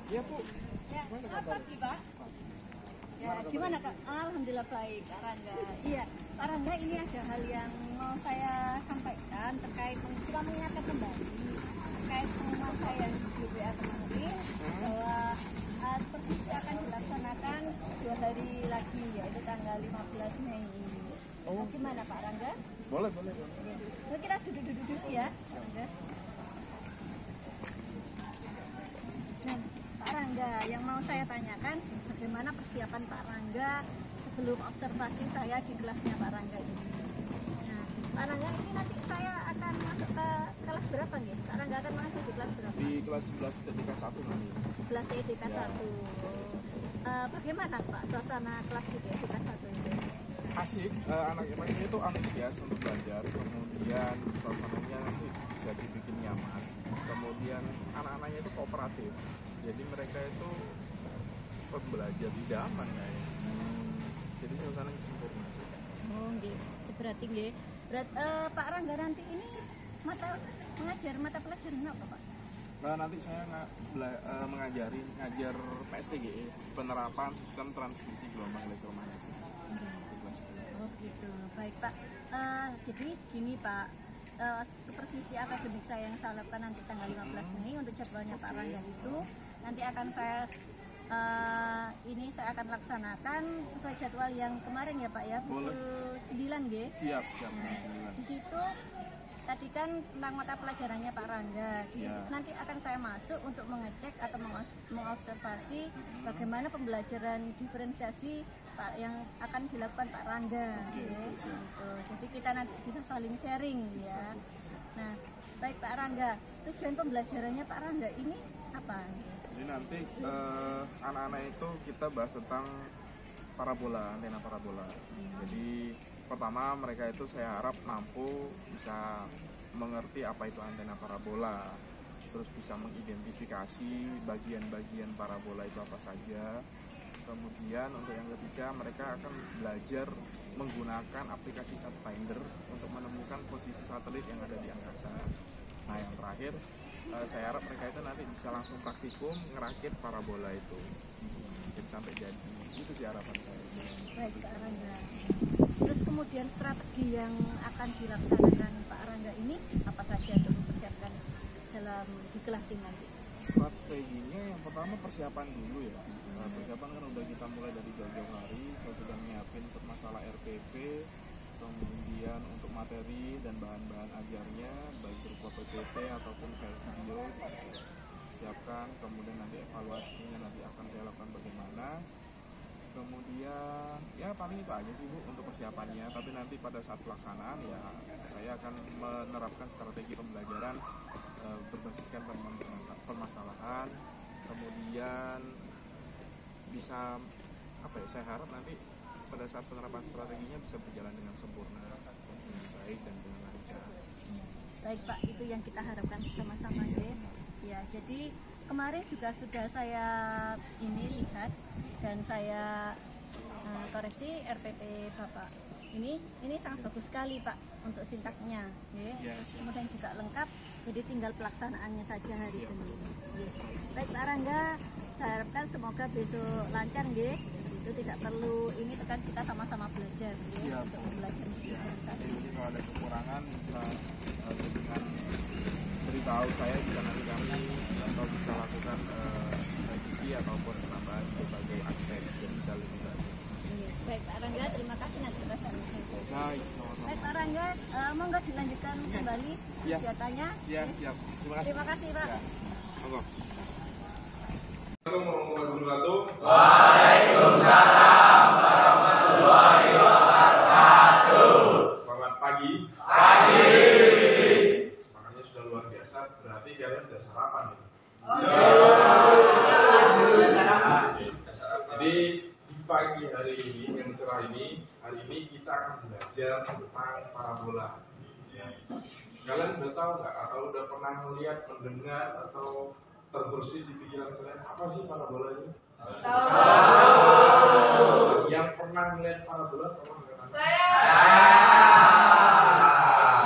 Iya Bu. Ya, selamat pagi Pak. Ya, gimana Kak? Alhamdulillah baik, Kak Rangga. Iya, Kak Rangga, ini ada hal yang mau saya sampaikan terkait cuma mengingatkan kembali terkait pengumuman saya di WA kemarin bahwa supervisi akan dilaksanakan 2 hari lagi, yaitu tanggal 15 Mei. Oh. Gimana Pak Rangga? Boleh. Yuk kita duduk dulu ya, Pak Rangga. Nah, Pak Rangga, yang mau saya tanyakan bagaimana persiapan Pak Rangga sebelum observasi saya di kelasnya Pak Rangga ini. Nah, Pak Rangga ini nanti saya akan masuk ke kelas berapa nih? Pak Rangga akan masuk di kelas berapa? Di kelas 11 TDK 1 nanti. 11 TDK 1. Bagaimana Pak suasana kelas di TDK 1 ini? Asik, anak-anaknya itu antusias untuk belajar, kemudian suasananya nanti bisa dibikin nyaman, kemudian anak-anaknya itu kooperatif, jadi mereka itu pembelajar idaman ya. Jadi suasananya sempurna sih. Oh, gitu. Berarti nggih. Pak Rangga nanti ini mengajar mata pelajaran apa Pak? Nah, nanti saya ngajar PSTGE, penerapan sistem transmisi gelombang elektromagnetik. Oh gitu, baik Pak. Jadi gini Pak, supervisi akademik saya yang saya lakukan nanti tanggal 15 Mei untuk jadwalnya Pak Rangga itu nanti akan saya akan laksanakan sesuai jadwal yang kemarin ya Pak ya, pukul 9 G. Siap. Nah, di situ tadi kan tentang mata pelajarannya Pak Rangga. Nanti akan saya masuk untuk mengecek atau mengobservasi bagaimana pembelajaran diferensiasi Pak yang akan dilakukan Pak Rangga. Gitu. Jadi kita nanti bisa saling sharing ya. Nah, baik Pak Rangga, tujuan pembelajarannya Pak Rangga ini apa? Jadi nanti anak-anak itu kita bahas tentang parabola, antena parabola. Jadi pertama mereka itu saya harap mampu bisa mengerti apa itu antena parabola, terus bisa mengidentifikasi bagian-bagian parabola itu apa saja. Kemudian untuk yang ketiga mereka akan belajar menggunakan aplikasi SatFinder untuk menemukan posisi satelit yang ada di angkasa. Nah yang terakhir saya harap mereka itu nanti bisa langsung praktikum ngerakit parabola itu. Jadi sampai jadi itu sih harapan saya. Baik Pak Rangga. Terus kemudian strategi yang akan dilaksanakan Pak Rangga ini apa saja untuk mempersiapkan di kelas ini nanti? Strateginya yang pertama persiapan dulu ya. Persiapan kan udah kita mulai dari jauh-jauh hari. Saya sudah nyiapin untuk masalah RPP, kemudian untuk materi dan bahan-bahan ajarnya baik berupa PPT ataupun file video siapkan. Kemudian nanti evaluasinya nanti akan saya lakukan bagaimana. Kemudian ya paling itu aja sih Bu untuk persiapannya. Tapi nanti pada saat pelaksanaan ya saya akan menerapkan strategi pembelajaran berbasiskan permasalahan. Kemudian bisa saya harap nanti pada saat penerapan strateginya bisa berjalan dengan sempurna, dengan baik dan dengan lancar. Baik Pak, itu yang kita harapkan bersama-sama ya. Ya, jadi kemarin juga sudah saya lihat dan saya koreksi RPP Bapak. Ini sangat bagus sekali Pak untuk sintaknya, ya. Kemudian juga lengkap, jadi tinggal pelaksanaannya saja hari Senin. Ya. Baik Pak Rangga, saya harapkan semoga besok lancar, ya. Itu tidak perlu ini tekan kita sama-sama belajar, ya, untuk belajar. Jadi kalau ada kekurangan bisa dengan beritahu saya bisa nanti kami atau bisa lakukan revisi ataupun penambahan berbagai aspek jadi bisa lebih baik. Baik Pak Rangga, terima kasih nanti kita saling. Baik, sama-sama. Baik Pak Rangga, monggo dilanjutkan kembali kegiatannya. Ya, siap. Terima kasih. Terima kasih Pak. Ya. Monggo. Assalamualaikum warahmatullahi wabarakatuh. Waalaikumsalam warahmatullahi wabarakatuh. Selamat pagi. Pagi. Makannya sudah luar biasa, berarti kalian sudah sarapan ya? Jadi di pagi hari ini, yang cerah ini, hari ini kita akan belajar tentang parabola. Ya. Kalian udah tahu nggak? Atau udah pernah melihat, mendengar, atau terbersit di pikiran kalian apa sih parabola ini? Tahu. Yang pernah melihat parabola tolong angkat tangan.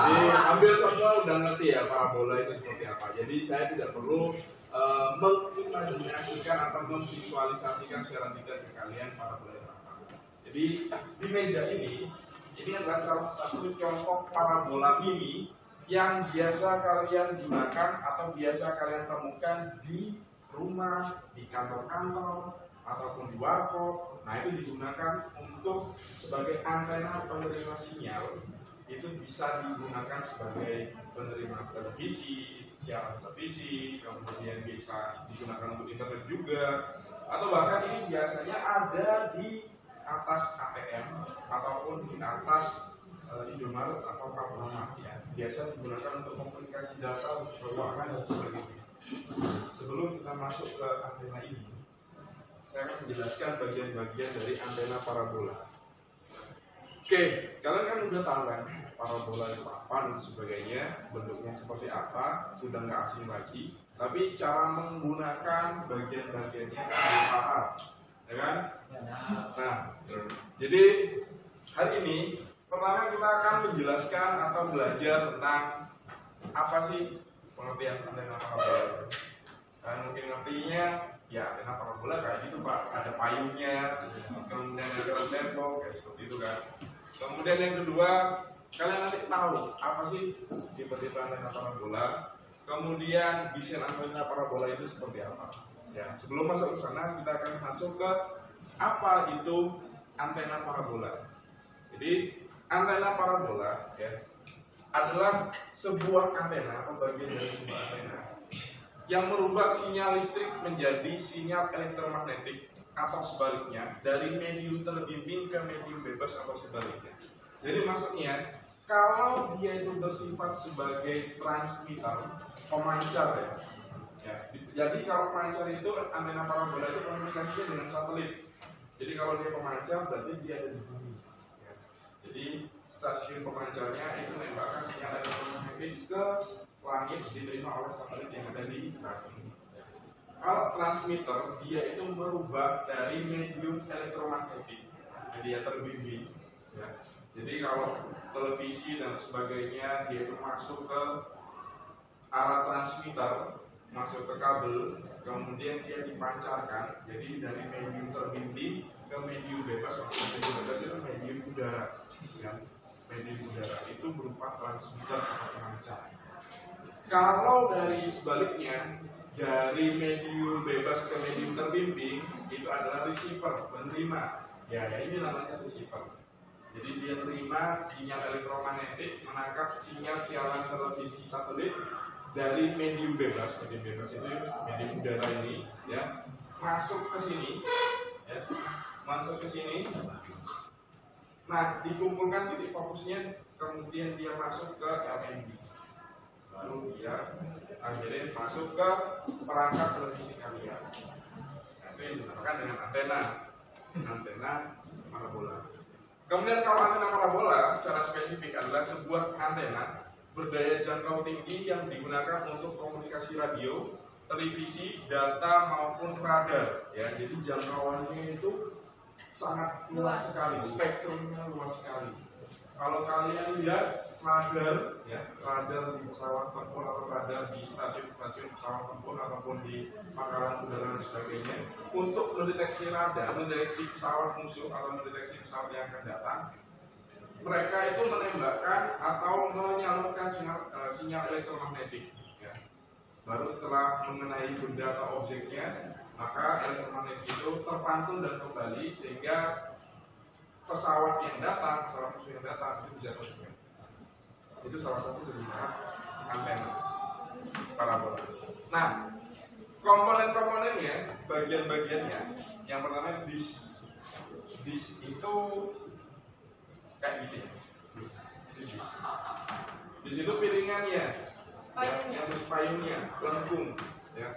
Jadi ambil semua udah ngerti ya parabola itu seperti apa. Jadi saya tidak perlu mengingat mengimajinasikan atau memvisualisasikan secara tidak ke kalian para pelajar. Jadi di meja ini adalah salah satu contoh parabola mini yang biasa kalian gunakan atau biasa kalian temukan di rumah, di kantor-kantor, ataupun di warkop. Nah, itu digunakan untuk sebagai antena penerima sinyal. Itu bisa digunakan sebagai penerima televisi, siaran televisi, kemudian bisa digunakan untuk internet juga, atau bahkan ini biasanya ada di atas ATM ataupun di atas Indomaret atau Alfamart ya. Biasa digunakan untuk komunikasi data, keuangan dan sebagainya. Sebelum kita masuk ke antena ini, saya akan menjelaskan bagian-bagian dari antena parabola. Oke, kalian kan udah tahu kan parabola itu apa dan sebagainya, bentuknya seperti apa, sudah nggak asing lagi. Tapi cara menggunakan bagian-bagiannya harus paham, ya kan? Nah, jadi hari ini pertama kita akan menjelaskan atau belajar tentang apa sih pengertian antena parabola. Kalian mungkin ngertinya ya antena parabola kayak gitu Pak, ada payungnya, kemudian ada tembok kayak seperti itu kan. Kemudian yang kedua, kalian nanti tahu apa sih tipe-tipe antena parabola. Kemudian desain antena parabola itu seperti apa. Ya, sebelum masuk ke sana kita akan masuk ke apa itu antena parabola. Jadi antena parabola ya adalah sebuah antena atau bagian dari sebuah antena yang merubah sinyal listrik menjadi sinyal elektromagnetik atau sebaliknya dari medium terbimbing ke medium bebas atau sebaliknya. Jadi maksudnya kalau dia itu bersifat sebagai transmitter, pemancar ya. Jadi kalau pemancar itu antena parabola itu komunikasinya dengan satelit. Jadi kalau dia pemancar berarti dia ada di bumi. Ya. Jadi stasiun pemancarnya itu menembakkan sinyal elektromagnetik ke langit diterima oleh satelit yang ada di bumi. Kalau transmitter dia itu merubah dari medium elektromagnetik media terbimbing. Ya. Jadi kalau televisi dan sebagainya dia itu masuk ke arah transmitter, masuk ke kabel, kemudian dia dipancarkan. Jadi dari medium terbimbing ke medium bebas, medium bebas itu medium udara. Ya. Medium udara itu berupa transmitter atau pemancar. Kalau dari sebaliknya, dari medium bebas ke medium terbimbing itu adalah receiver, penerima. Ya, ini namanya receiver. Jadi dia terima sinyal elektromagnetik, menangkap sinyal siaran televisi satelit dari medium bebas. Medium bebas itu medium udara ini, ya, masuk ke sini, ya, masuk ke sini. Nah, dikumpulkan titik fokusnya, kemudian dia masuk ke LNB. Lalu dia akhirnya masuk ke perangkat televisi kalian. Itu yang dinamakan dengan antena parabola. Kemudian kalau antena parabola secara spesifik adalah sebuah antena berdaya jangkau tinggi yang digunakan untuk komunikasi radio, televisi, data maupun radar. Ya, jadi jangkauannya itu sangat luas sekali, spektrumnya luas sekali. Kalau kalian lihat radar, ya, radar di pesawat tempur atau radar di stasiun-stasiun pesawat tempur ataupun di pangkalan udara dan sebagainya, untuk mendeteksi radar, mendeteksi pesawat musuh atau mendeteksi pesawat yang akan datang, mereka itu menembakkan atau menyalurkan sinyal elektromagnetik. Ya. Baru setelah mengenai benda atau objeknya, maka elektromagnetik itu terpantul dan kembali sehingga pesawat yang datang, pesawat musuh yang datang itu bisa terdeteksi. Itu salah satu dari antena parabola. Nah, komponen-komponennya, bagian-bagiannya, yang pertama disk itu kayak gini. Itu disk. Di situ piringannya, yang payungnya, lengkung, ya.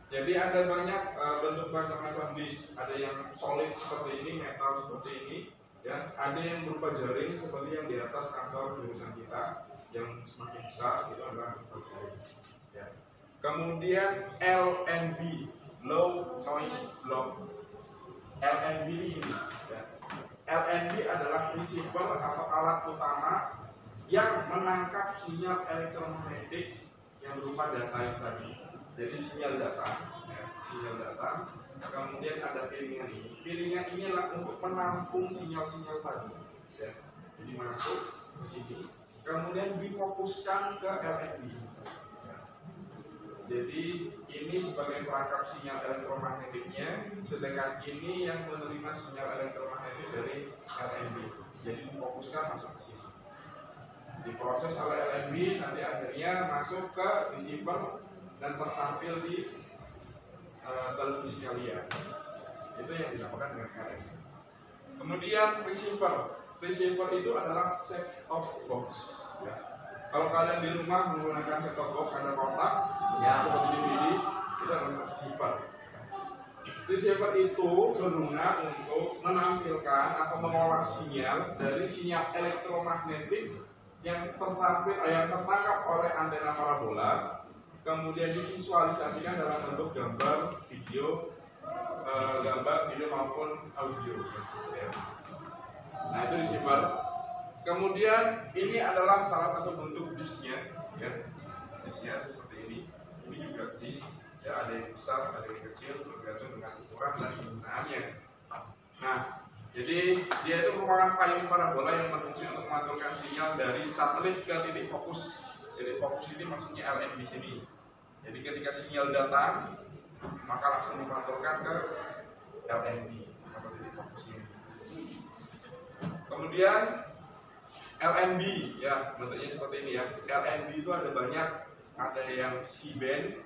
Jadi ada banyak bentuk macam-macam disk. Ada yang solid seperti ini, metal seperti ini. Ya, ada yang berupa jaring seperti yang di atas kantor jurusan kita yang semakin besar itu adalah berupa jaring. Ya. Kemudian LNB, low noise block. LNB ini, ya. LNB adalah receiver atau alat utama yang menangkap sinyal elektromagnetik yang berupa data yang tadi. Jadi sinyal data, ya. sinyal datang. Kemudian ada piringan ini. Piringan ini adalah untuk menampung sinyal-sinyal tadi. Ya. Jadi masuk ke sini, kemudian difokuskan ke LNB. Ya. Jadi ini sebagai perangkap sinyal elektromagnetiknya, sedangkan ini yang menerima sinyal elektromagnetik dari LNB. Jadi difokuskan masuk ke sini. Diproses oleh LNB, nanti akhirnya masuk ke receiver dan tertampil di televisi kalian. Itu yang dinamakan dengan RF. Kemudian receiver. Receiver itu adalah set top box. Ya. Kalau kalian di rumah menggunakan set top box ada kotak, seperti DVD, itu adalah receiver. Receiver itu berguna untuk menampilkan atau mengolah sinyal dari sinyal elektromagnetik yang tertangkap oleh antena parabola, kemudian divisualisasikan dalam bentuk gambar, video maupun audio. Nah, itu receiver. Kemudian ini adalah salah satu bentuk disknya, ya. Disknya itu seperti ini. Ini juga disk. Ya, ada yang besar, ada yang kecil, tergantung dengan ukuran dan penggunaannya. Nah, jadi dia itu merupakan payung parabola yang berfungsi untuk memantulkan sinyal dari satelit ke titik fokus. Titik fokus ini maksudnya LNB di sini. Jadi ketika sinyal datang, maka langsung dipantulkan ke LNB atau titik fokus ini. Kemudian LNB, ya bentuknya seperti ini ya. LNB itu ada banyak, ada yang C-band,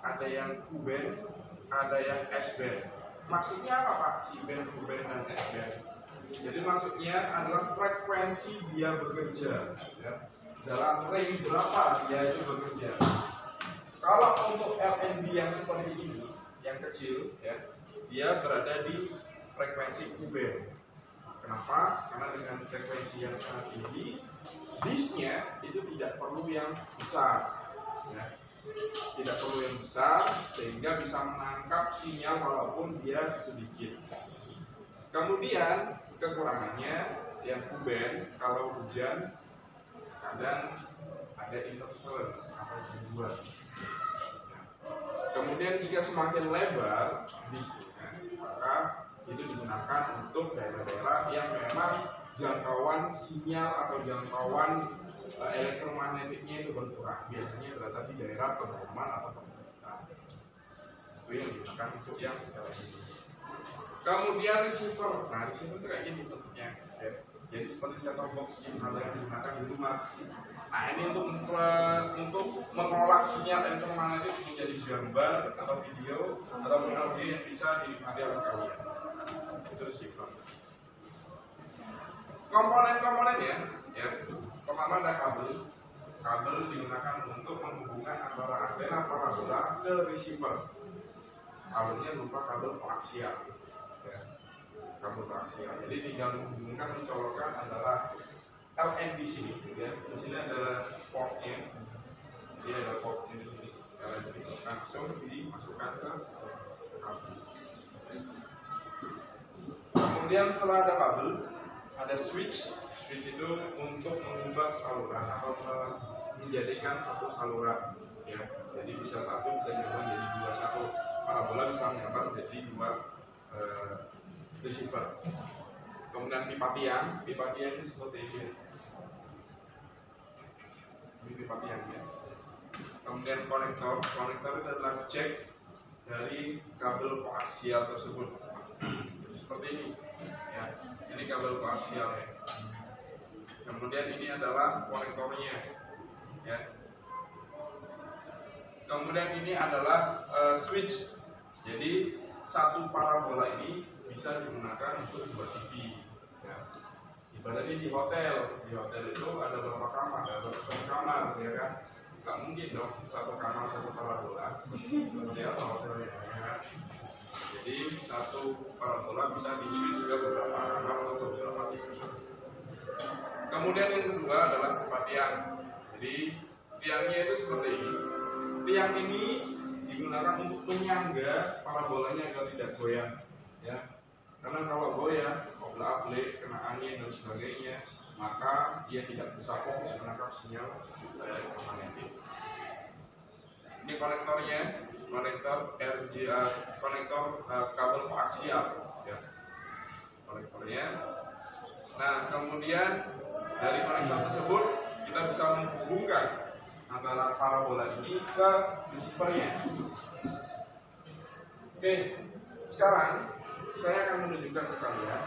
ada yang Q-band, ada yang S-band. Maksudnya apa Pak? C-band, Q-band, dan S-band. Jadi maksudnya adalah frekuensi dia bekerja, ya. Dalam range berapa dia itu bekerja. Kalau untuk LNB yang seperti ini, yang kecil, ya, dia berada di frekuensi Q-band. Kenapa? Karena dengan frekuensi yang sangat tinggi, disknya itu tidak perlu yang besar, ya. Tidak perlu yang besar sehingga bisa menangkap sinyal walaupun dia sedikit. Kemudian kekurangannya yang Q-band, kalau hujan kadang ada interference atau gangguan. Kemudian jika semakin lebar disknya, maka itu digunakan untuk daerah-daerah yang memang jangkauan sinyal atau jangkauan elektromagnetiknya itu berkurang. Biasanya berada di daerah pemukiman atau perbukitan. Itu yang digunakan untuk yang LNB. Kemudian receiver. Nah, receiver itu kayak gini bentuknya. Ya. Jadi seperti set-top box yang digunakan di rumah. Nah, ini untuk mengolah sinyal elektromagnetik menjadi gambar atau video atau audio yang bisa dinikmati oleh kalian. Itu receiver. Komponen-komponennya, ya. Pertama ada kabel. Kabel digunakan untuk menghubungkan antara antena parabola ke receiver. Kabelnya berupa kabel koaksial, ya. Kabel koaksial. Jadi tinggal menghubungkan, mencolokkan antara LNB sini, ya. Di sini ada portnya. Ini ada portnya di sini. Langsung dimasukkan ke kabel. Kemudian setelah ada kabel, ada switch. Switch itu untuk mengubah saluran atau menjadikan satu saluran, ya. Jadi bisa satu, bisa diubah jadi dua. Satu parabola bisa menyambar menjadi dua receiver. Kemudian pipa tiang itu seperti ini. Ini pipa tiangnya. Kemudian konektor itu adalah jack dari kabel koaksial tersebut. Seperti ini, ya. Ini kabel koaksial, ya. Kemudian ini adalah konektornya, ya. Kemudian ini adalah switch. Jadi satu parabola ini bisa digunakan untuk dua TV, ya. Ibaratnya di hotel itu ada berapa kamar, ada berapa kamar, ya kan? Gak mungkin dong satu kamar satu parabola. Seperti apa hotelnya, ya. Jadi satu parabola bisa di switch ke beberapa kamar atau beberapa TV. Kemudian yang kedua adalah pipa tiang. Jadi tiangnya itu seperti ini. Tiang ini digunakan untuk menyangga parabolanya agar tidak goyang, ya. Karena kalau goyang, oblak-ablik, kena angin dan sebagainya, maka dia tidak bisa fokus menangkap sinyal elektromagnetik. Ini konektornya. konektor kabel koaksial, ya, konektornya. Nah, kemudian dari konektor tersebut kita bisa menghubungkan antara parabola ini ke receivernya. Oke, sekarang saya akan menunjukkan ke kalian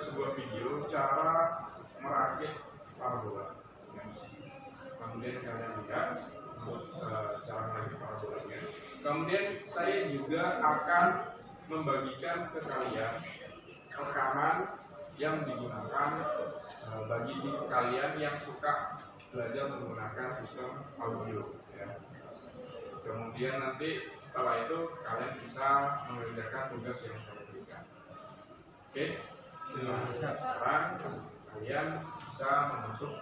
sebuah video cara merakit parabola. Kemudian kalian lihat cara merakit parabolanya. Kemudian saya juga akan membagikan ke kalian rekaman yang digunakan bagi kalian yang suka belajar menggunakan sistem audio, ya. Kemudian nanti setelah itu kalian bisa mengerjakan tugas yang saya berikan. Oke, sekarang kalian bisa membentuk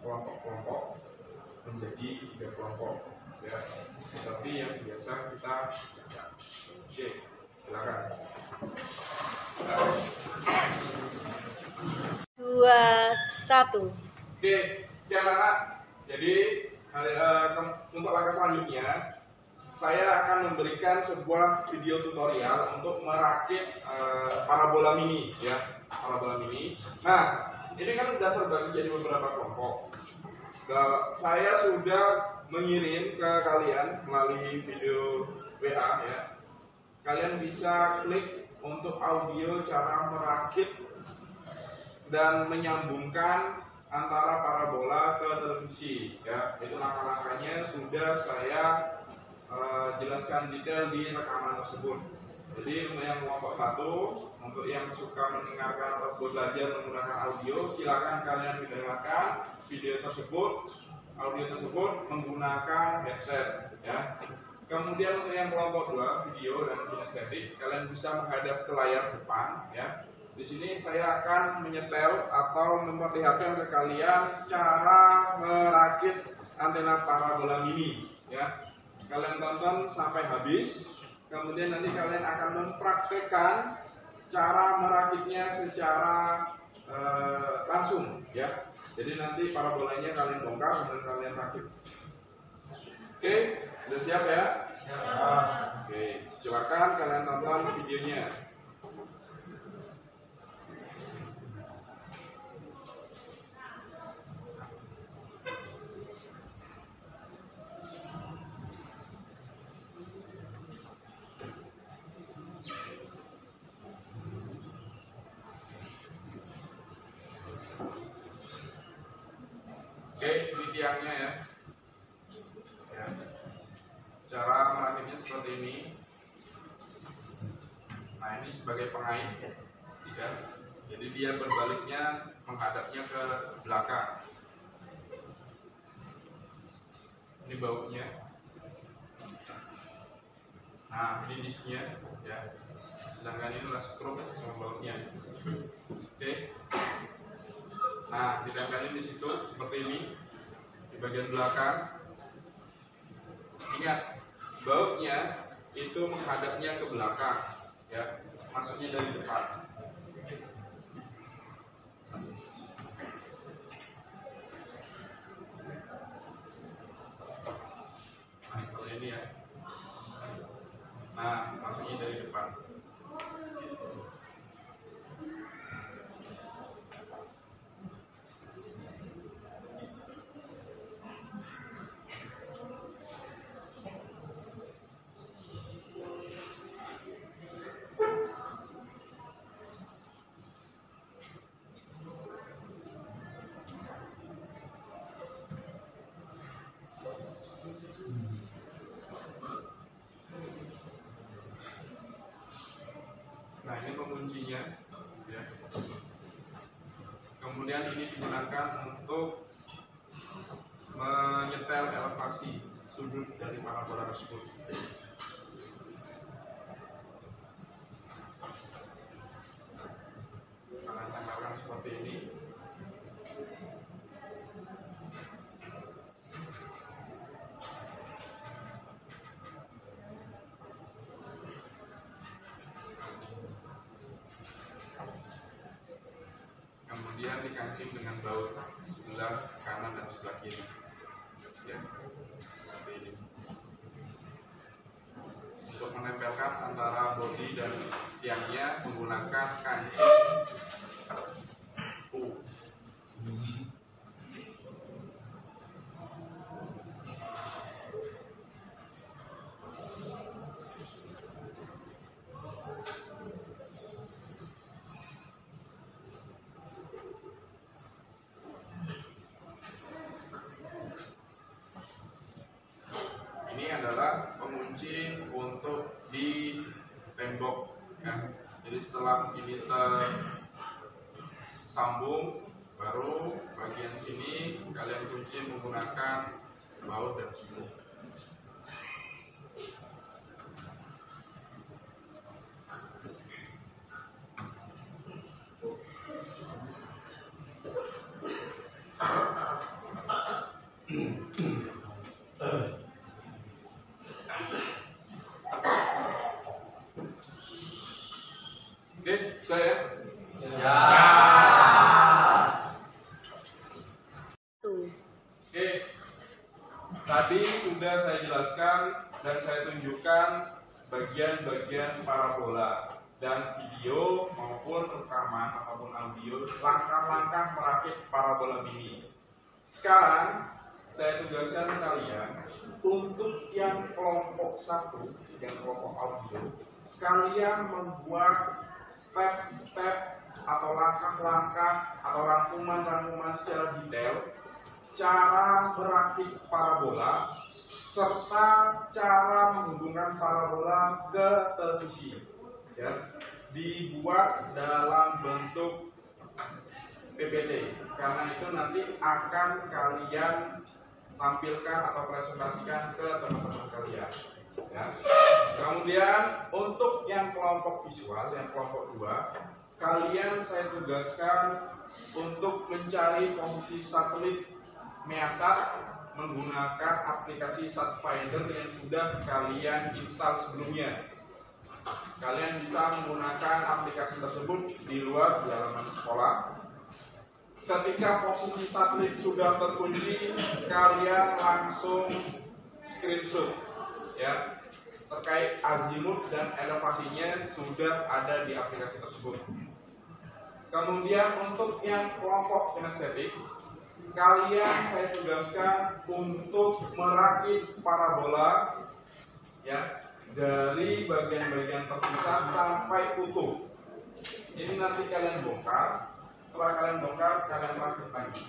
kelompok-kelompok menjadi 3 kelompok, ya, seperti yang biasa kita kerjakan. Oke, silakan. 2, 1. Oke, anak-anak. Jadi untuk langkah selanjutnya, saya akan memberikan sebuah video tutorial untuk merakit parabola mini, ya, parabola mini. Nah, ini kan sudah terbagi jadi beberapa kelompok. Saya sudah mengirim ke kalian melalui video WA, ya. Kalian bisa klik untuk audio cara merakit dan menyambungkan antara parabola ke televisi, ya. Itu langkah-langkahnya sudah saya jelaskan detail di rekaman tersebut. Jadi untuk yang kelompok 1, untuk yang suka mendengarkan atau belajar menggunakan audio, silakan kalian mendengarkan video tersebut, audio tersebut menggunakan headset, ya. Kemudian untuk yang kelompok 2, video dan kinestetik, kalian bisa menghadap ke layar depan, ya. Di sini saya akan menyetel atau memperlihatkan ke kalian cara merakit antena parabola mini, ya. Kalian tonton sampai habis, kemudian nanti kalian akan mempraktekkan cara merakitnya secara langsung, ya. Jadi nanti parabolanya kalian bongkar dan kalian rakit. Oke, sudah siap ya? Ya. Oke, silakan kalian tonton videonya. Oke, ini tiangnya, ya. Cara merakitnya seperti ini. Nah, ini sebagai pengait, ya. Jadi dia berbaliknya menghadapnya ke belakang. Ini bautnya. Nah, ini disknya, ya. Sedangkan ini adalah skrup sama bautnya. Oke. Nah, ditempelin di situ seperti ini di bagian belakang. Ingat, bautnya itu menghadapnya ke belakang, ya, maksudnya dari depan. Nah, seperti ini, ya. Nah, maksudnya dari depan. Nah, ini penguncinya, ya. Kemudian ini digunakan untuk menyetel elevasi sudut dari parabola tersebut. Kalian tempelkan seperti ini. Kemudian dikancing dengan baut sebelah kanan dan sebelah kiri, ya, seperti ini. Untuk menempelkan antara bodi dan tiangnya menggunakan kancing U. Ini adalah pengunci untuk di tembok ya. Jadi setelah ini tersambung, baru bagian sini kalian kunci menggunakan baut dan siku. Oke, saya. Ya. Oke, tadi sudah saya jelaskan dan saya tunjukkan bagian-bagian parabola dan video maupun rekaman ataupun audio langkah-langkah merakit parabola mini. Sekarang saya tugaskan kalian untuk yang kelompok 1, yang kelompok audio, kalian membuat step-step atau langkah-langkah atau rangkuman-rangkuman secara detail cara merakit parabola serta cara menghubungkan parabola ke televisi ya, dibuat dalam bentuk PPT karena itu nanti akan kalian tampilkan atau presentasikan ke teman-teman kalian ya. Kemudian untuk yang kelompok visual, yang kelompok 2, kalian saya tugaskan untuk mencari posisi satelit Measat menggunakan aplikasi SatFinder yang sudah kalian install sebelumnya. Kalian bisa menggunakan aplikasi tersebut di luar di halaman sekolah. Ketika posisi satelit sudah terkunci, kalian langsung screenshot ya, terkait azimut dan elevasinya sudah ada di aplikasi tersebut. Kemudian untuk yang kelompok kinestetik, kalian saya tugaskan untuk merakit parabola ya, dari bagian-bagian terpisah sampai utuh. Ini nanti kalian bongkar. Setelah kalian bongkar, kalian rakit lagi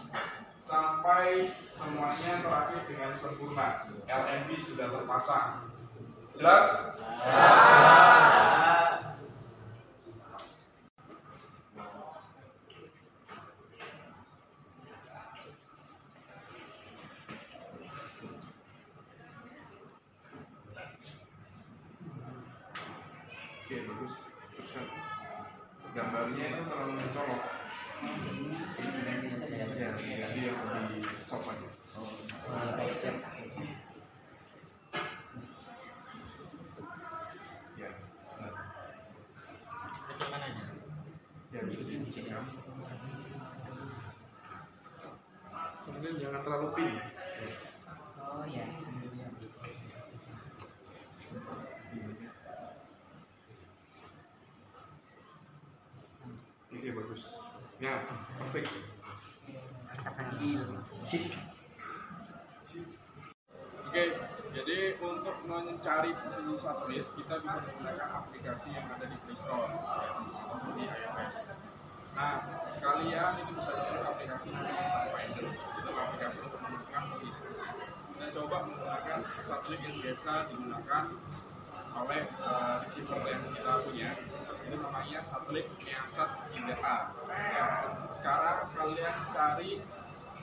sampai semuanya terakit dengan sempurna. LNB sudah terpasang. Jelas? Oke, bagus. Gambarnya itu terlalu mencolok. Ya, jadi yang lebih soft aja. Ya, benar. Ya, gitu sih. Kemudian jangan terlalu pin. Oh ya. Oke, bagus. Ya, perfect. Oke, jadi untuk mencari posisi satelit kita bisa menggunakan aplikasi yang ada di Play Store atau di iOS. Nah, kalian itu bisa download aplikasi namanya SatFinder. Itu aplikasi untuk menentukan posisi. Kita coba menggunakan satelit yang biasa digunakan oleh receiver yang kita punya. Itu namanya satelit Measat 3A. Ya. Sekarang kalian cari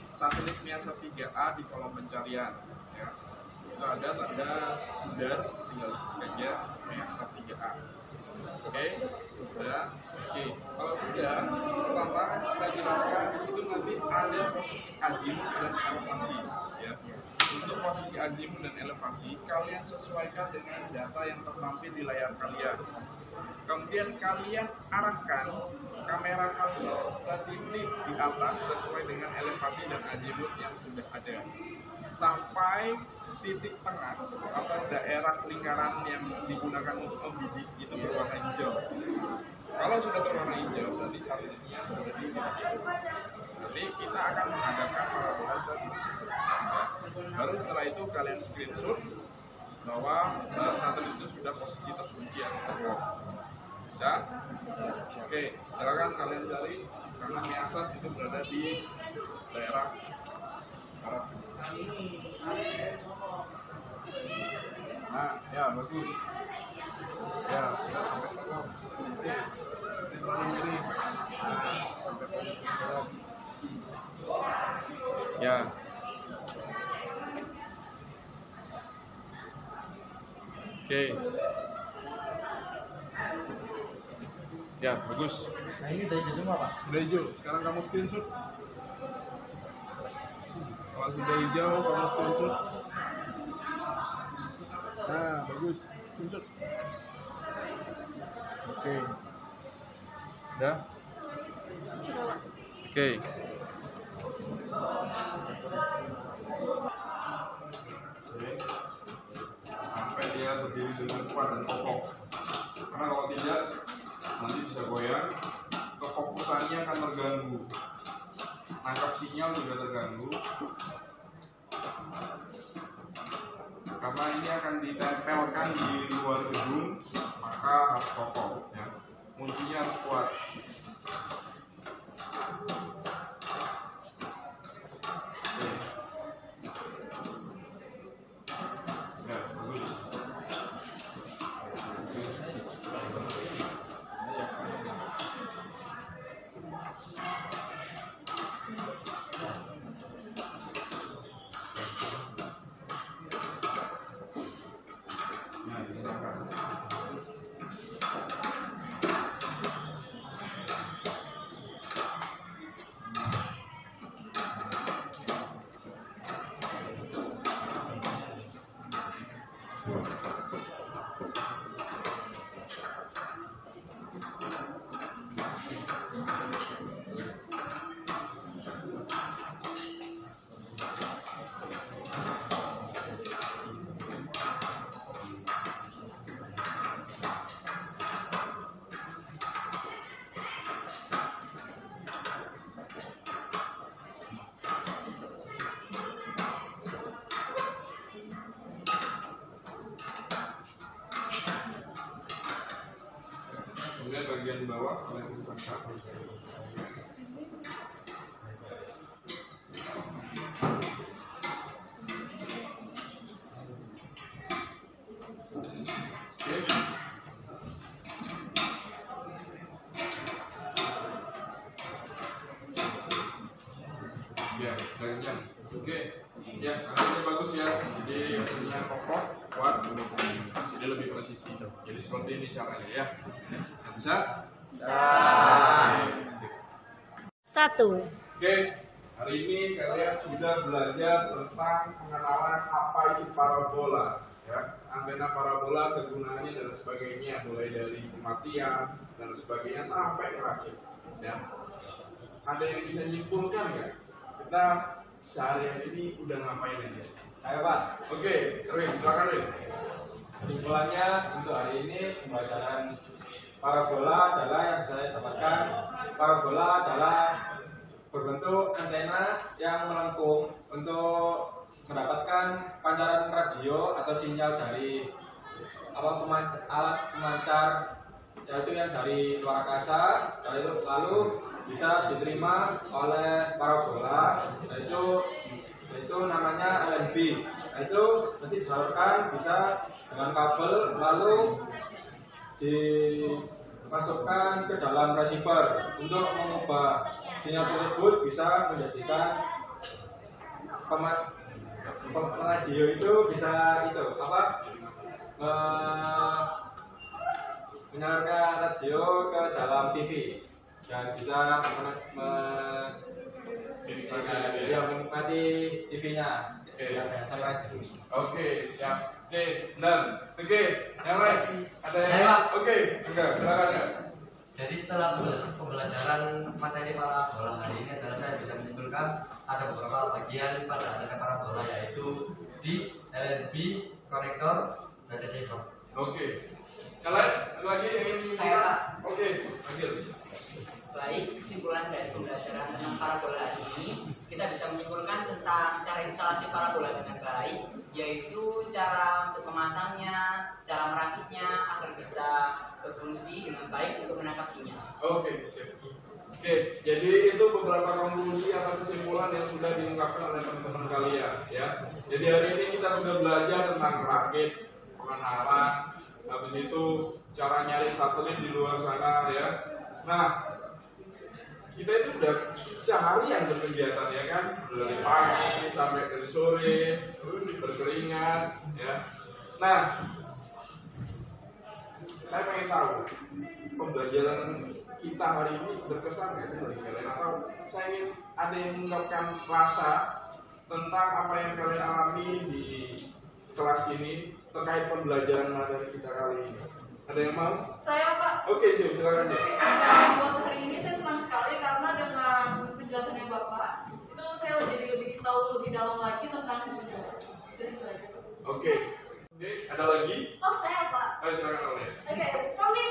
satelit Measat 3A di kolom pencarian. Ya. Itu ada tanda bundar, tinggal ketik aja Measat 3A. Oke, sudah. Oke, kalau sudah, pertama saya jelaskan di situ nanti ada posisi azimut dan elevasi. Ya. Untuk posisi azimut dan elevasi, kalian sesuaikan dengan data yang tertampil di layar kalian. Kemudian kalian arahkan kamera kalian ke titik di atas sesuai dengan elevasi dan azimut yang sudah ada. Sampai titik tengah atau daerah lingkaran yang digunakan untuk membidik itu berwarna hijau. Kalau sudah berwarna hijau, berarti satelitnya berada di titik itu. Nanti kita akan menghadapkan parabola ke titik situ. Baru setelah itu kalian screenshot bahwa satelit itu sudah posisi terkunci atau terlock. Bisa? Oke, silakan kalian cari karena Miasat itu berada di daerah barat. Nah, ya bagus. Ya, sudah sampai tengah. Ini. Ya. Oke. Ya, bagus. Nah ini udah hijau semua Pak? Udah hijau, sekarang kamu screenshot. Kalau sudah hijau, kamu screenshot. Nah, bagus, screenshot. Oke. Udah? Oke. Sampai dia berdiri dengan kuat dan kokoh. Karena kalau tidak, nanti bisa goyang, kefokusannya akan terganggu, nangkap sinyal juga terganggu, karena ini akan ditempelkan di luar gedung, maka harus kokoh, ya. Kuncinya harus kuat. Ya, bagus. Kemudian bagian bawah kalian angkat. Ya, bagian. Oke. Ya, hasilnya bagus ya. Jadi hasilnya kokoh, kuat, jadi lebih presisi. Jadi seperti ini caranya ya. Bisa? Satu. Oke, hari ini kalian sudah belajar tentang pengenalan apa itu parabola, ya, antena parabola, kegunaannya dan sebagainya, mulai dari kematian dan sebagainya sampai terakhir. Ya, ada yang bisa nyimpulkan nggak? Kita seharian ini udah ngapain aja? Saya Pak. Oke, Rin, silakan Rin. Kesimpulannya untuk hari ini pembelajaran parabola adalah yang saya dapatkan, parabola adalah berbentuk antena yang melengkung untuk mendapatkan pancaran radio atau sinyal dari alat pemancar, yaitu yang dari luar angkasa, lalu bisa diterima oleh parabola, yaitu namanya LNB. Itu nanti disalurkan bisa dengan kabel, lalu dimasukkan ke dalam receiver untuk mengubah sinyal tersebut, bisa menjadikan radio itu bisa menyalurkan radio ke dalam TV dan bisa menikmati TV-nya. yang saya pelajari. Oke, siap. Oke, dan oke, yang lain ada yang Saya, Pak. Oke, enggak, silakan ya. Jadi setelah pembelajaran materi parabola hari ini adalah saya bisa menyimpulkan ada beberapa bagian pada adanya parabola, yaitu disk, LNB, konektor, dan receiver. Oke. Yang lain? Ada lagi yang ingin Saya, Pak. Oke, lanjut. Baik, kesimpulan dari pembelajaran tentang parabola ini, kita bisa menyimpulkan tentang cara instalasi parabola dengan baik, yaitu cara untuk memasangnya, cara merakitnya agar bisa berfungsi dengan baik untuk menangkap sinyal. Oke, siap. Oke, jadi itu beberapa konklusi atau kesimpulan yang sudah diungkapkan oleh teman-teman kalian ya. Jadi hari ini kita sudah belajar tentang merakit, pengenalan, habis itu cara nyari satelit di luar sana ya. Nah, kita itu udah seharian berkegiatan ya kan, dari pagi sampai dari sore berkeringat ya. Nah, saya pengen tahu pembelajaran kita hari ini berkesan nggak sih bagi kalian, atau saya ingin ada yang mengungkapkan rasa tentang apa yang kalian alami di kelas ini terkait pembelajaran materi kita kali ini. Ada yang mau? Saya, Pak. Oke, Jo, silakan Jo. Buat hari ini saya senang sekali karena dengan penjelasannya Bapak itu saya jadi lebih tahu lebih dalam lagi tentang sejarah. Jadi itu aja. Oke, ada lagi? Oh, saya Pak. Ayo silakan oleh. Okay, for me,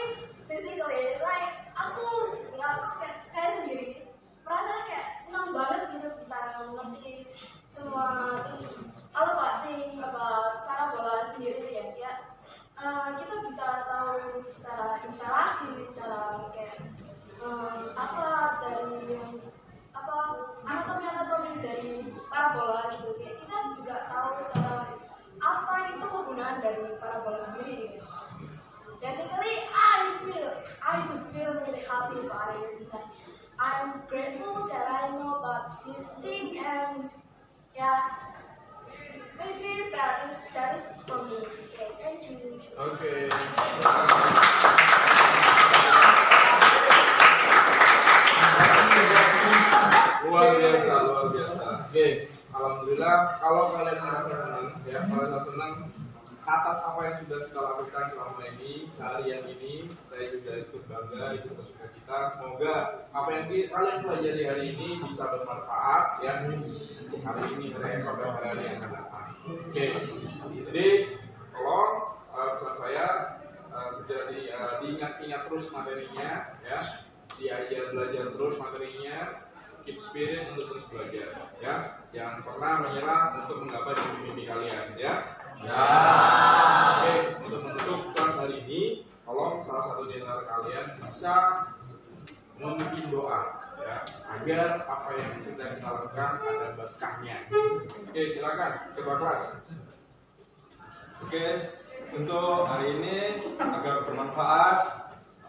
basically, like aku nggak kayak saya sendiri merasa kayak senang banget gitu bisa mengerti semua all about thing about parabola sendiri ya. Kita bisa tahu cara instalasi, cara kayak apa dari apa anatomi dari parabola gitu. Kayak kita juga tahu cara apa itu kegunaan dari parabola sendiri. Gitu. Basically, I do feel really happy about it. I'm grateful that I know about this thing, and yeah, maybe that is for me. Okay, thank you. Oke. Luar biasa, luar biasa. Oke, alhamdulillah kalau kalian merasa senang, ya merasa senang atas apa yang sudah kita lakukan selama ini, seharian ini, saya juga ikut bangga, ikut bersuka cita. Semoga apa yang kalian pelajari hari ini bisa bermanfaat ya untuk hari ini, hari esok dan hari yang akan datang. Oke, jadi tolong pesan saya segera diingat-ingat terus materinya, ya, belajar terus materinya, keep spirit untuk terus belajar, ya, jangan pernah menyerah untuk menggapai mimpi kalian, ya. Ya. Oke, untuk menutup kelas hari ini, tolong salah satu di antara kalian bisa memimpin doa, ya, agar apa yang sedang kita lakukan ada berkahnya. Oke, silakan ketua kelas. Oke, untuk hari ini agar bermanfaat,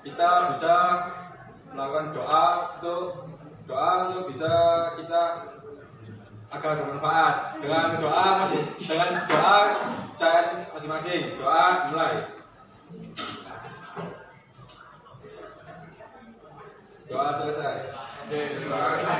kita bisa melakukan doa untuk bisa kita agar bermanfaat dengan doa cairan masing-masing. Doa mulai. Doa selesai. Oke, terima kasih.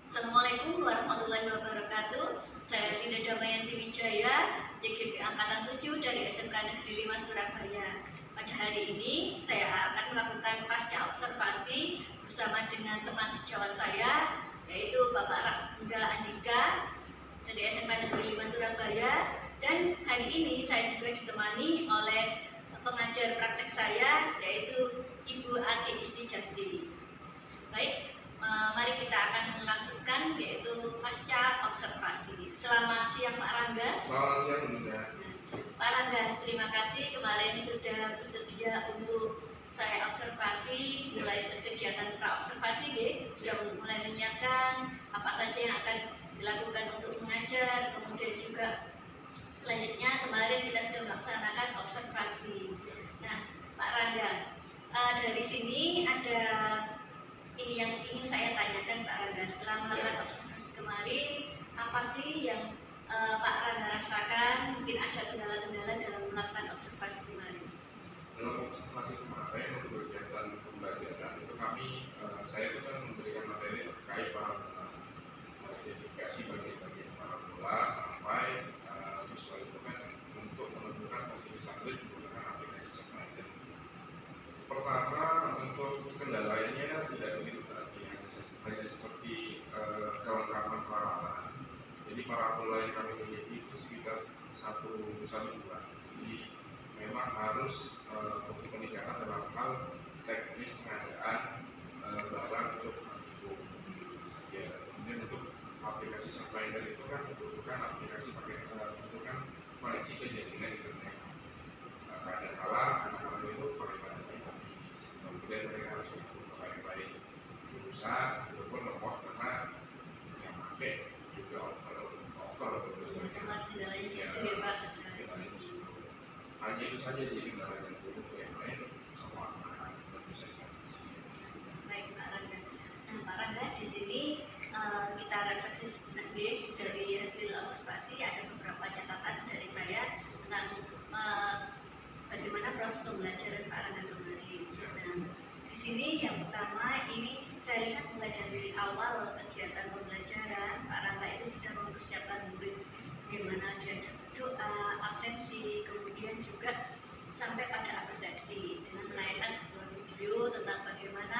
Assalamualaikum warahmatullahi wabarakatuh. Saya Linda Damayanti Wijaya, JGP Angkatan 7 dari SMK Negeri 5 Surabaya. Pada hari ini saya akan melakukan pasca observasi bersama dengan teman sejawat saya, yaitu Bapak Rangga Andika dari SMK Negeri 5 Surabaya. Dan hari ini saya juga ditemani oleh pengajar praktek saya, yaitu Ibu Ati Istijati. Baik, mari kita akan melangsungkan yaitu pasca observasi. Selamat siang Pak Rangga. Selamat siang Bunda. Pak Rangga, terima kasih kemarin sudah bersedia untuk saya observasi, mulai berkegiatan pra-observasi, sudah mulai menyiapkan apa saja yang akan dilakukan untuk mengajar, kemudian juga selanjutnya kemarin kita sudah melaksanakan observasi. Nah, Pak Rangga, dari sini ada ini yang ingin saya tanyakan Pak Rangga. Setelah melakukan observasi kemarin, apa sih yang Pak Rangga rasakan? Mungkin ada kendala-kendala dalam melakukan observasi kemarin. Dalam observasi kemarin untuk kegiatan pembelajaran itu saya itu kan memberikan materi terkait parabola, identifikasi bagian-bagian parabola sampai Jadi parabola yang kami miliki itu sekitar satu bulan. Jadi memang harus untuk peningkatan dalam hal teknis pengadaan barang untuk mendukung saja. Kemudian untuk aplikasi Subfinder itu kan membutuhkan aplikasi membutuhkan koneksi ke jaringan internet. Kadang kala anak-anak itu pakai baterai habis, kemudian mereka harus pakai jurusan ataupun lemot karena yang pakai juga over Iya, karena kendalanya di situ ya Pak. hanya itu saja sih kendalanya, untuk yang lain semua aman dan bisa diatasi. Baik Pak Rangga. Nah Pak Rangga, di sini kita refleksi sejenak dari hasil observasi. Ada beberapa catatan dari saya tentang bagaimana proses pembelajaran Pak Rangga kemarin. Nah, di sini yang pertama ini saya lihat mulai dari awal kegiatan pembelajaran Pak Rangga itu sudah mempersiapkan murid bagaimana diajak berdoa, absensi, kemudian juga sampai pada persepsi dengan menayangkan sebuah video tentang bagaimana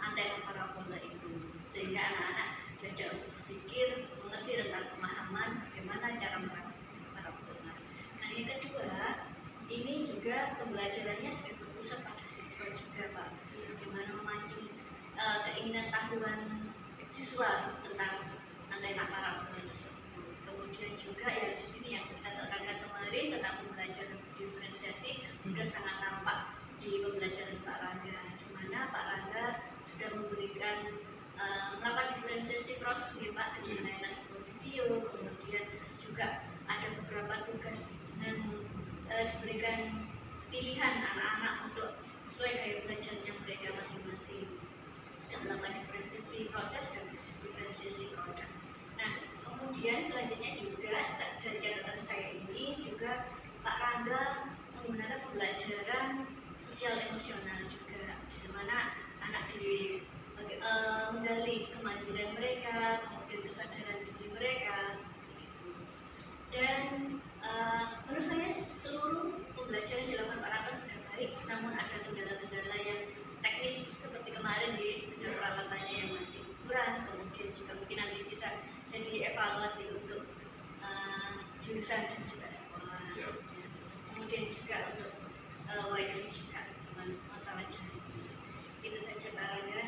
antena parabola itu, sehingga anak-anak diajak untuk berpikir, mengerti tentang pemahaman bagaimana cara merangsang parabola. Nah yang kedua, ini juga pembelajarannya sudah berpusat pada siswa juga Pak, bagaimana memancing keinginan tahuan siswa tentang antena parabola tersebut. Kemudian juga ya di sini yang kita tekankan kemarin tentang pembelajaran diferensiasi juga sangat tampak di pembelajaran Pak Rangga, di mana Pak Rangga sudah memberikan melakukan diferensiasi proses ya Pak, dengan menayangkan sebuah video, kemudian juga ada beberapa tugas dan diberikan pilihan anak-anak untuk sesuai gaya belajarnya mereka masing-masing, sudah melakukan diferensiasi proses dan diferensiasi produk. Nah kemudian selanjutnya juga dari catatan saya ini juga Pak Rangga menggunakan pembelajaran sosial emosional juga, di mana anak menggali kemandirian mereka, kemudian kesadaran diri mereka seperti itu. Dan menurut saya seluruh pembelajaran yang dilakukan Pak Rangga sudah baik, namun ada kendala-kendala yang teknis seperti kemarin dengan peralatannya yang masih kurang, kemudian juga mungkin nanti bisa jadi evaluasi untuk jurusan dan juga sekolah. Kemudian juga untuk wifi juga masalah jaringan. Itu saja Pak Rangga.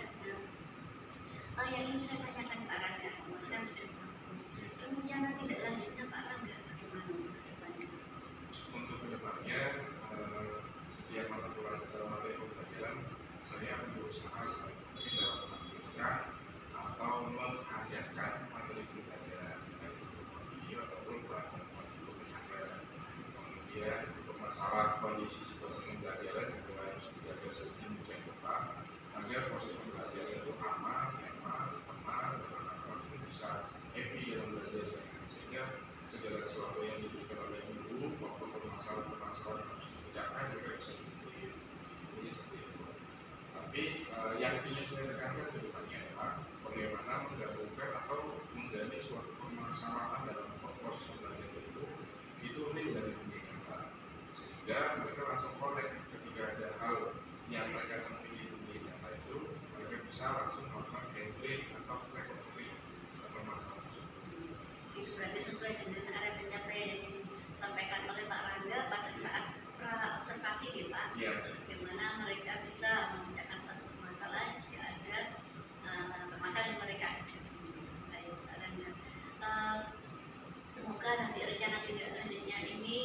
Nah, yang ingin saya tanyakan Pak Rangga, sekarang sudah bagus. Rencana tidak lanjutnya Pak Rangga bagaimana untuk kedepannya? Untuk kedepannya setiap mata kuliah dalam materi pembelajaran saya akan berusaha sebagai dalam melanjutkan atau menghadirkan materi pembelajaran baik untuk video ataupun untuk penyampaian. Kemudian untuk masalah kondisi situasi pembelajaran juga harus dijaga sedemikian ketat agar proses pembelajaran itu aman, nyaman, tenang, dan anak-anak itu bisa happy dalam belajar, sehingga segala sesuatu yang diberikan oleh guru maupun permasalahan yang harus dikerjakan juga bisa diikuti. Jadi seperti itu. Tapi yang ingin saya tekankan ke depannya adalah bagaimana menggabungkan atau menggali suatu permasalahan dalam proses pembelajaran itu real dari dunia nyata, sehingga mereka langsung connect ketika ada hal yang mereka temui di dunia nyata itu, mereka bisa langsung melakukan handling atau recovery permasalahan tersebut. Itu berarti sesuai dengan area pencapaian yang disampaikan oleh Pak Rangga pada saat pra-observasi ya Pak, bagaimana mereka bisa memecahkan suatu permasalahan jika ada permasalahan yang mereka hadapi. Baik Pak Rangga, semoga nanti rencana tindak lanjutnya ini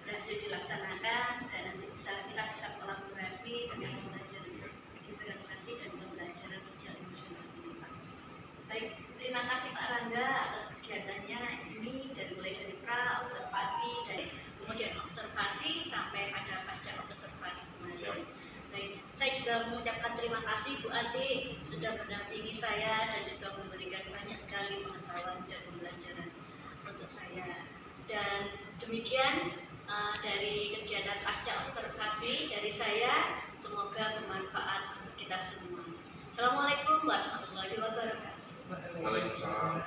berhasil dilaksanakan dan nanti kita bisa kolaborasi dengan pembelajaran diferensiasi dan pembelajaran sosial emosional ini Pak. Baik, terima kasih Pak Rangga atas kegiatannya ini mulai dari pra observasi, dari kemudian observasi sampai pada pasca observasi kemarin. Baik, saya juga mengucapkan terima kasih Bu Ati sudah mendampingi saya dan juga memberikan banyak sekali pengetahuan dan pembelajaran untuk saya. Dan demikian dari kegiatan pasca observasi dari saya, semoga bermanfaat untuk kita semua. Assalamualaikum warahmatullahi wabarakatuh. Waalaikumsalam.